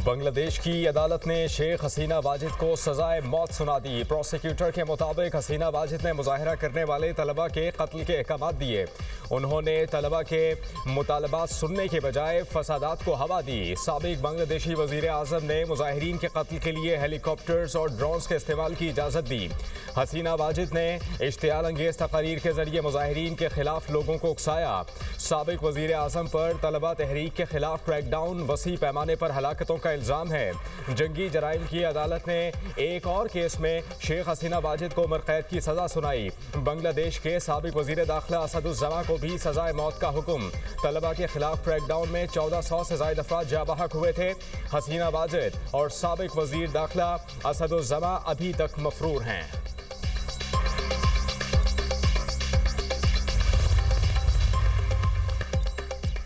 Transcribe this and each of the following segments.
बांग्लादेश की अदालत ने शेख हसीना वाजिद को सजाए मौत सुना दी। प्रोसिक्यूटर के मुताबिक हसीना वाजिद ने मुजाहरा करने वाले तलबा के कत्ल के अहकाम दिए। उन्होंने तलबा के मुतालबात सुनने के बजाय फसादात को हवा दी। साबिक बांग्लादेशी वजीर आजम ने मुजाहिरीन के कत्ल के लिए हेलीकॉप्टर्स और ड्रोन्स के इस्तेमाल की इजाज़त दी। हसीना वाजिद ने इश्तियाल अंगेज तकारीर के जरिए मुजाहिरीन के खिलाफ लोगों को उकसाया। साबिक वजीर आजम पर तलबा तहरीक के खिलाफ क्रैकडाउन, वसी पैमाने पर हलाकतों का इल्ज़ाम है। जंगी जराइम की अदालत ने एक और केस में शेख हसीना वाजिद को उम्र कैद की सजा सुनाई। बांग्लादेश के साबिक वजीर दाखिला असदुज़्ज़मा को भी सजाए मौत का हुक्म। तलबा के खिलाफ क्रैकडाउन में 1400 से ज़ायद अफराद जाबहक हुए थे। हसीना वाजिद और साबिक वजीर दाखिला असदुज़्ज़मा अभी तक मफरूर हैं।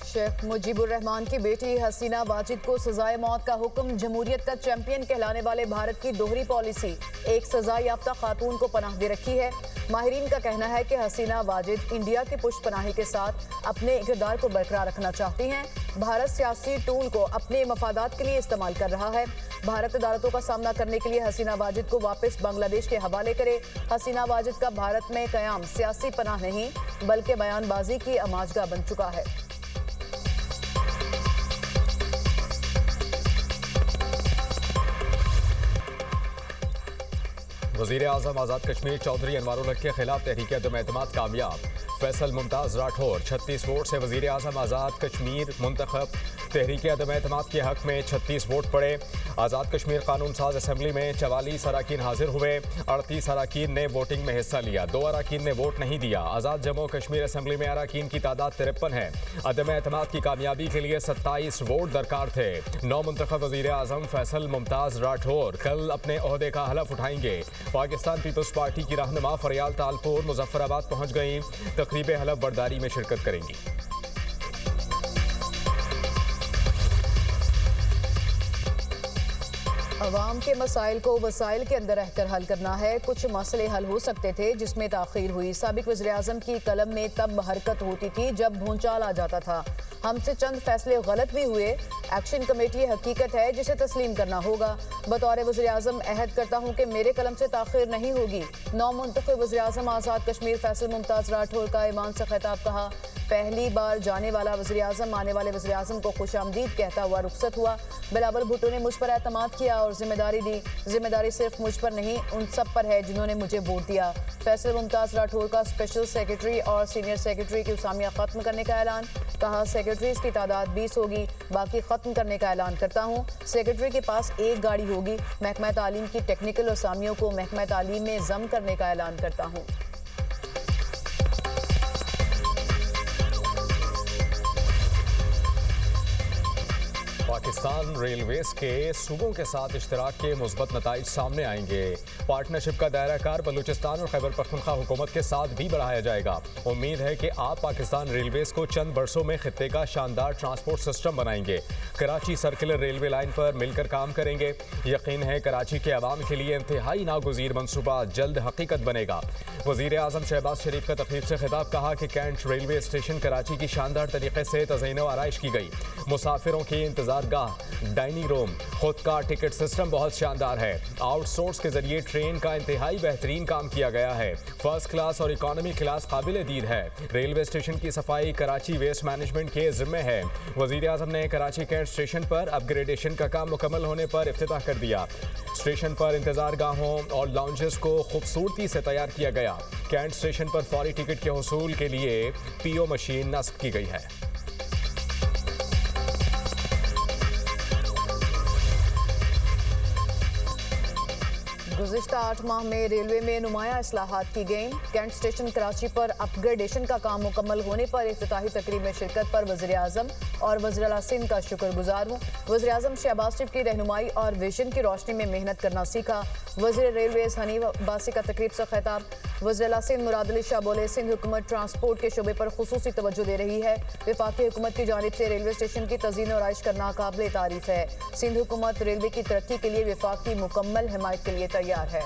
शेख मुजीबुर रहमान की बेटी हसीना वाजिद को सजाए मौत का हुक्म। जमहूरियत का चैंपियन कहलाने वाले भारत की दोहरी पॉलिसी एक सजा याफ्ता खातून को पनाह दे रखी है। माहिरीन का कहना है कि हसीना वाजिद इंडिया के पुष्पनाही के साथ अपने इक़्तिदार को बरकरार रखना चाहती हैं। भारत सियासी टूल को अपने मफादात के लिए इस्तेमाल कर रहा है। भारत अदालतों का सामना करने के लिए हसीना वाजिद को वापस बांग्लादेश के हवाले करे। हसीना वाजिद का भारत में क़याम सियासी पनाह नहीं बल्कि बयानबाजी की अमाजगा बन चुका है। वज़ीर आज़म आज़ाद कश्मीर चौधरी अनवारुल हक के खिलाफ तहरीक अदम एतमाद कामयाब। फैसल मुमताज़ राठौर 36 वोट से वज़ीर आज़म आज़ाद कश्मीर मुंतखब। तहरीक अदम एतमाद के हक में 36 वोट पड़े। आज़ाद कश्मीर कानून साज असम्बली में 44 अरकान हाजिर हुए। 38 अरकान ने वोटिंग में हिस्सा लिया। 2 अरकान ने वोट नहीं दिया। आज़ाद जम्मू कश्मीर असम्बली में अरकान की तादाद 53 है। अदम एतमाद की कामयाबी के लिए 27 वोट दरकार थे। नौ मुंतखब वज़ीर आज़म फैसल मुमताज़ राठौर कल अपने ओहदे का हलफ उठाएंगे। पाकिस्तान पीपल्स पार्टी की रहनुमा फरियाल तालपुर मुजफ्फराबाद पहुंच गई। तकरीब हलफ बर्दारी में शिरकत करेंगी। अवाम के मसाइल को वसाइल के अंदर रहकर हल करना है। कुछ मसले हल हो सकते थे जिसमें ताख़ीर हुई। साबिक वज़ीर आज़म की कलम में तब हरकत होती थी जब भूचाल आ जाता था। हमसे चंद फैसले गलत भी हुए। एक्शन कमेटी हकीकत है जिसे तस्लीम करना होगा। बतौर वज़ीर आज़म अहद करता हूँ कि मेरे कलम से ताख़ीर नहीं होगी। नौ मुंतखब वज़ीर आज़म आज़ाद कश्मीर फैसल मुमताज़ राठौर का ईमान से खिताब कहा। पहली बार जाने वाला वज़ीर आज़म आने वाले वज़ीर आज़म को खुशामदीद कहता हुआ रुखसत हुआ। बिलावल भुट्टो ने मुझ पर एतमाद किया और जिम्मेदारी दी। जिम्मेदारी सिर्फ मुझ पर नहीं उन सब पर है जिन्होंने मुझे वोट दिया। फैसल मुमताज़ राठौर का स्पेशल सेक्रेटरी और सीनियर सेक्रेटरी की उसामियाँ ख़त्म करने का ऐलान। कहा सेक्रेटरीज की तादाद 20 होगी, बाकी ख़त्म करने का ऐलान करता हूँ। सेक्रेटरी के पास एक गाड़ी होगी। महकमा तालीम की टेक्निकल उसामियों को महकमा तालीम में ज़म करने का ऐलान करता हूँ। पाकिस्तान रेलवेज के सूबों के साथ इश्तराक के मुस्बत नताइज सामने आएंगे। पार्टनरशिप का दायरा कार बलूचिस्तान और खैबर पख्तूनख्वा हुकूमत के साथ भी बढ़ाया जाएगा। उम्मीद है कि आप पाकिस्तान रेलवेज को चंद बरसों में खित्ते का शानदार ट्रांसपोर्ट सिस्टम बनाएंगे। कराची सर्कुलर रेलवे लाइन पर मिलकर काम करेंगे। यकीन है कराची के अवाम के लिए इंतहाई नागुज़ीर मनसूबा जल्द हकीकत बनेगा। वज़ीर आज़म शहबाज शरीफ का तकरीब से खिताब। कहा कि कैंट रेलवे स्टेशन कराची की शानदार तरीके से तज़ीन व आराइश की गई। मुसाफिरों की इंतजार गाह, डाइनिंग रूम, खुद का टिकट सिस्टम बहुत शानदार है। आउटसोर्स के जरिए ट्रेन का इंतहाई बेहतरीन काम किया गया है। फर्स्ट क्लास और इकॉनमी क्लास काबिल दीद है। रेलवे स्टेशन की सफाई कराची वेस्ट मैनेजमेंट के जिम्मे है। वज़ीर आज़म ने कराची कैंट स्टेशन पर अपग्रेडेशन का काम मुकम्मल होने पर इफ्तिताह कर दिया। स्टेशन पर इंतजार गाहों और लाउंजेस को खूबसूरती से तैयार किया गया। कैंट स्टेशन पर फौरी टिकट के हुसूल के लिए पीओ मशीन नस्ब की गई है। गुज़िश्ता 8 माह में रेलवे में नुमाया इस्लाहात की गई। कैंट स्टेशन कराची पर अपग्रेडेशन का काम मुकम्मल होने पर इफ्तिताही तकरीब में शिरकत पर वज़ीर आज़म और वज़ीर आला सिंध का शुक्रगुजार हूँ। वज़ीर आज़म शहबाज शरीफ की रहनुमाई और विजन की रोशनी में मेहनत करना सीखा। वज़ीर रेलवेज़ हनीफ अब्बासी का तकरीब से खिताब। वज़ीर आला सिंध मुराद अली शाह बोले सिंध हुकूमत ट्रांसपोर्ट के शोबे पर खुसूसी तवज्जो दे रही है। वफाकी हुकूमत की जानिब से रेलवे स्टेशन की तज़ीन और आइश करना काबिल तारीफ है। सिंध हुकूमत रेलवे की तरक्की के लिए वफाक की मुकम्मल हिमायत के लिए तैयार है।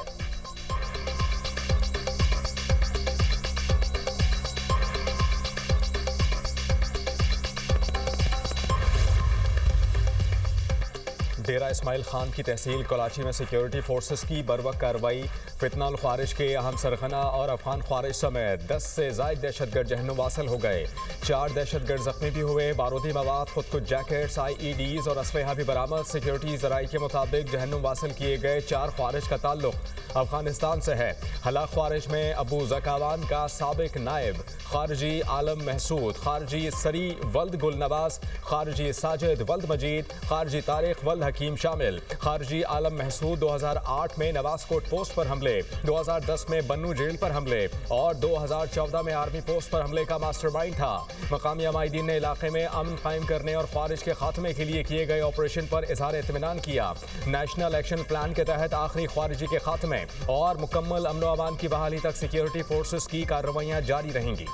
डेरा इस्माइल खान की तहसील कराची में सिक्योरिटी फोर्सेस की बरवक्त कार्रवाई। फितना ख्वारिश के अहम सरगना और अफगान ख्वारिश समेत 10 से ज़ायद दहशतगर्द जहन्नुम वासिल हो गए। 4 दहशतगर्द जख्मी भी हुए। बारूदी मवाद, खुदकुश जैकेट्स, IEDs और असलहा भी बरामद। सिक्योरिटी ज़राई के मुताबिक जहन्नुम वासिल किए गए 4 ख्वारिश का ताल्लुक अफगानिस्तान से है। हलाक ख्वारिश में अबू ज़कावान का साबिक नायब खारजी आलम महसूद, खारजी सरी वल्द गुलनवाज, खारजी साजिद वल्द मजीद, खारजी तारिक वल्द हकीम शामिल। खारजी आलम महसूद 2008 में नवाजकोट पोस्ट पर हमले, 2010 में बन्नू जेल पर हमले और 2014 में आर्मी पोस्ट पर हमले का मास्टरमाइंड था। मकामी अमायदीन ने इलाके में अमन कायम करने और ख्वारिश के खात्मे के लिए किए गए ऑपरेशन पर इजहार इत्मीनान किया। नेशनल एक्शन प्लान के तहत आखिरी ख्वारिजी के खात्मे और मुकम्मल अमन व अमान की बहाली तक सिक्योरिटी फोर्सेस की कार्रवाइयाँ जारी रहेंगी।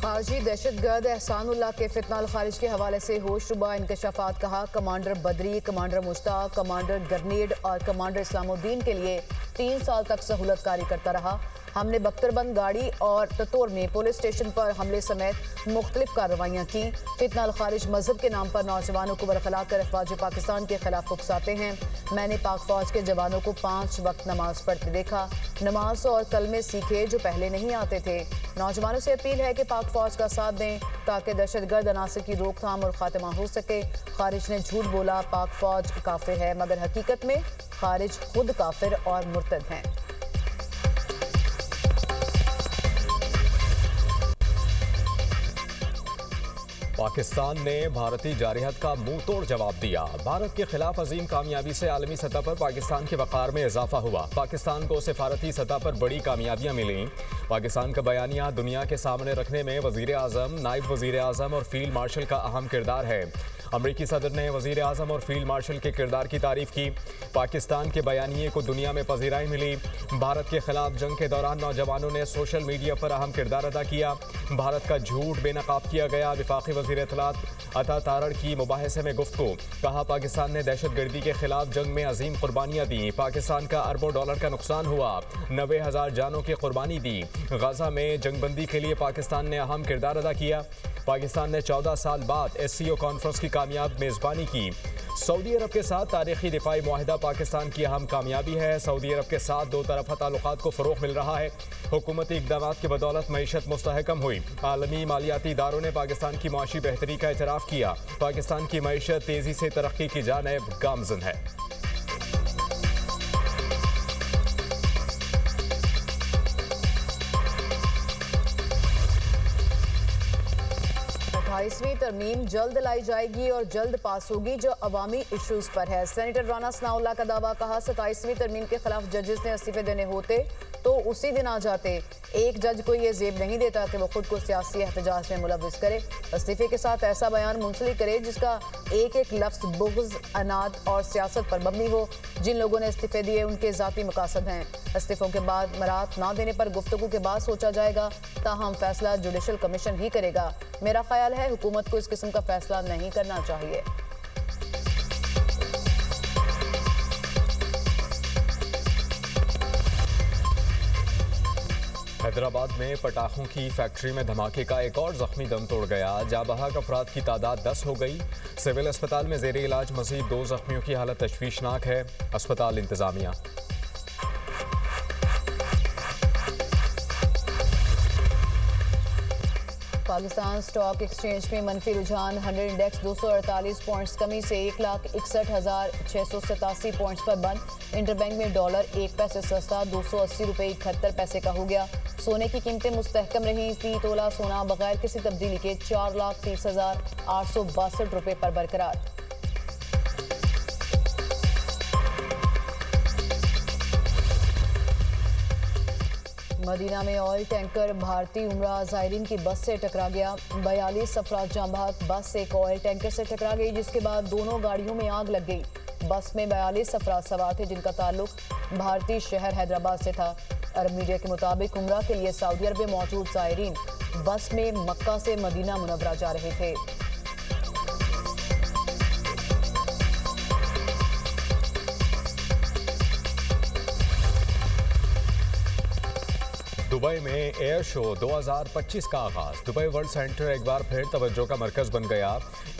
खारजी दहशतगर्द एहसानुल्लाह के फितनाल खारिज के हवाले से होशरुबा इंकशाफात। कहा, कमांडर बदरी, कमांडर मुश्ताक, कमांडर ग्रेनेड और कमांडर इस्लामुद्दीन के लिए 3 साल तक सहूलत कारी करता रहा। हमने बख्तरबंद गाड़ी और ततोर में पुलिस स्टेशन पर हमले समेत मुख्तलिफ कार्रवाइयाँ की। फितनाल खारिज मजहब के नाम पर नौजवानों को बरखला कर अफवाज पाकिस्तान के खिलाफ उकसाते हैं। मैंने पाक फौज के जवानों को 5 वक्त नमाज पढ़ते देखा, नमाज और कलमे सीखे जो पहले नहीं आते थे। नौजवानों से अपील है कि पाक फौज का साथ दें ताकि दहशतगर्द अनासर की रोकथाम और खात्मा हो सके। खारिज ने झूठ बोला पाक फौज काफिर है, मगर हकीकत में खारिज खुद काफिर और मुर्तद हैं। पाकिस्तान ने भारतीय जारहत का मुंह तोड़ जवाब दिया। भारत के खिलाफ अजीम कामयाबी से आलमी सतह पर पाकिस्तान के वक़ार में इजाफा हुआ। पाकिस्तान को सिफारती सतह पर बड़ी कामयाबियां मिलीं। पाकिस्तान का बयानिया दुनिया के सामने रखने में वज़ीर आज़म, नायब वज़ीर आज़म और फील्ड मार्शल का अहम किरदार है। अमरीकी सदर ने वज़ीर आज़म और फील्ड मार्शल के किरदार की तारीफ की। पाकिस्तान के बयानिए को दुनिया में पजीराई मिली। भारत के खिलाफ जंग के दौरान नौजवानों ने सोशल मीडिया पर अहम किरदार अदा किया। भारत का झूठ बेनकाब किया गया। वफाकी वज़ीर इत्तलात अता तारड़ की मुबाहिसे में गुफ्तगू। कहा, पाकिस्तान ने दहशतगर्दी के खिलाफ जंग में अजीम कुर्बानियाँ दी। पाकिस्तान का अरबों डॉलर का नुकसान हुआ। 90,000 जानों की कुर्बानी दी। गजा में जंगबंदी के लिए पाकिस्तान ने अहम किरदार अदा किया। पाकिस्तान ने 14 साल बाद SCO कॉन्फ्रेंस की कामयाब मेज़बानी की। सऊदी अरब के साथ तारीखी दिफाई मुआहिदा पाकिस्तान की अहम कामयाबी है। सऊदी अरब के साथ दो तरफ़ा ताल्लुकात को फ़रोग़ मिल रहा है। हुकूमती इक़दाम की बदौलत मईशत मुस्तहकम हुई। आलमी मालियाती इदारों ने पाकिस्तान की मुआशी बेहतरी का एतराफ़ किया। पाकिस्तान की मईशत तेज़ी से तरक्की की जानिब गामज़न है। अट्ठाईसवीं तरमीम जल्द लाई जाएगी और जल्द पास होगी जो अवामी इशूज़ पर है। सेनेटर राना सनाउल्लाह का दावा। कहा, 27वीं तरमीम के खिलाफ जजेस ने इस्तीफे देने होते तो उसी दिन आ जाते। एक जज को ये जेब नहीं देता कि वो खुद को सियासी एहतजाज में मुलव्विस करे। इस्तीफे के साथ ऐसा बयान मुंसलिक करे जिसका एक एक लफ्ज़ बुग़्ज़, अनाद और सियासत पर मबनी हो। जिन लोगों ने इस्तीफे दिए उनके ज़ाती मकासद हैं। इस्तीफों के बाद मरात ना देने पर गुफ्तगू के बाद सोचा जाएगा। ताहम फैसला जुडिशल कमीशन ही करेगा। मेरा ख्याल है हुकूमत को इस किस्म का फैसला नहीं करना चाहिए। हैदराबाद में पटाखों की फैक्ट्री में धमाके का एक और जख्मी दम तोड़ गया। जाबहक अफराद की तादाद 10 हो गई। सिविल अस्पताल में ज़ेरे इलाज मज़ीद 2 जख्मियों की हालत तशवीशनाक है। अस्पताल इंतजामिया। पाकिस्तान स्टॉक एक्सचेंज में मनफी रुझान। 100 इंडेक्स 248 पॉइंट्स कमी से 1,61,687 पॉइंट्स पर बंद। इंटरबैंक में डॉलर 1 पैसे सस्ता 280 रुपये 71 पैसे का हो गया। सोने की कीमतें मुस्तहकम रहीं। फी तोला सोना बगैर किसी तब्दीली के 4,30,862 रुपये पर बरकरार। मदीना में ऑयल टैंकर भारतीय उमरा ज़ायरीन की बस से टकरा गया। 42 अफराद जाँ बहक बस एक ऑयल टैंकर से टकरा गई, जिसके बाद दोनों गाड़ियों में आग लग गई। बस में 42 अफराद सवार थे जिनका ताल्लुक भारतीय शहर हैदराबाद से था। अरब मीडिया के मुताबिक उमरा के लिए सऊदी अरब में मौजूद ज़ायरीन बस में मक्का से मदीना मुनव्वरा जा रहे थे। दुबई में एयर शो 2025 का आगाज। दुबई वर्ल्ड सेंटर एक बार फिर तवज्जो का मरकज बन गया।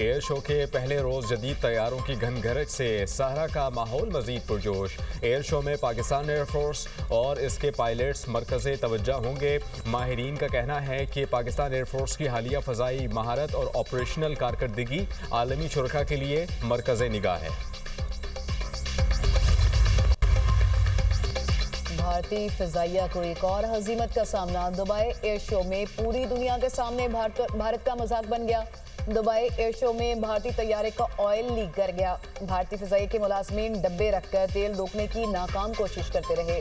एयर शो के पहले रोज जदीद तैयारों की घनघरज से सहरा का माहौल मजीद पुरजोश। एयर शो में पाकिस्तान एयरफोर्स और इसके पायलट्स मरकज़े तवज्जो होंगे। माहिरीन का कहना है कि पाकिस्तान एयरफोर्स की हालिया फ़ज़ाई महारत और ऑपरेशनल कारकर्दगी आलमी शुरका के लिए मरकज़े निगाह है। भारतीय फिजाइया को एक और हजीमत का सामना। दुबई एयर शो में पूरी दुनिया के सामने भारत का मजाक बन गया। दुबई एयर शो में भारतीय तैयारे का ऑयल लीक कर गया। भारतीय फिजाइया के मुलाजमीन डब्बे रखकर तेल रोकने की नाकाम कोशिश करते रहे।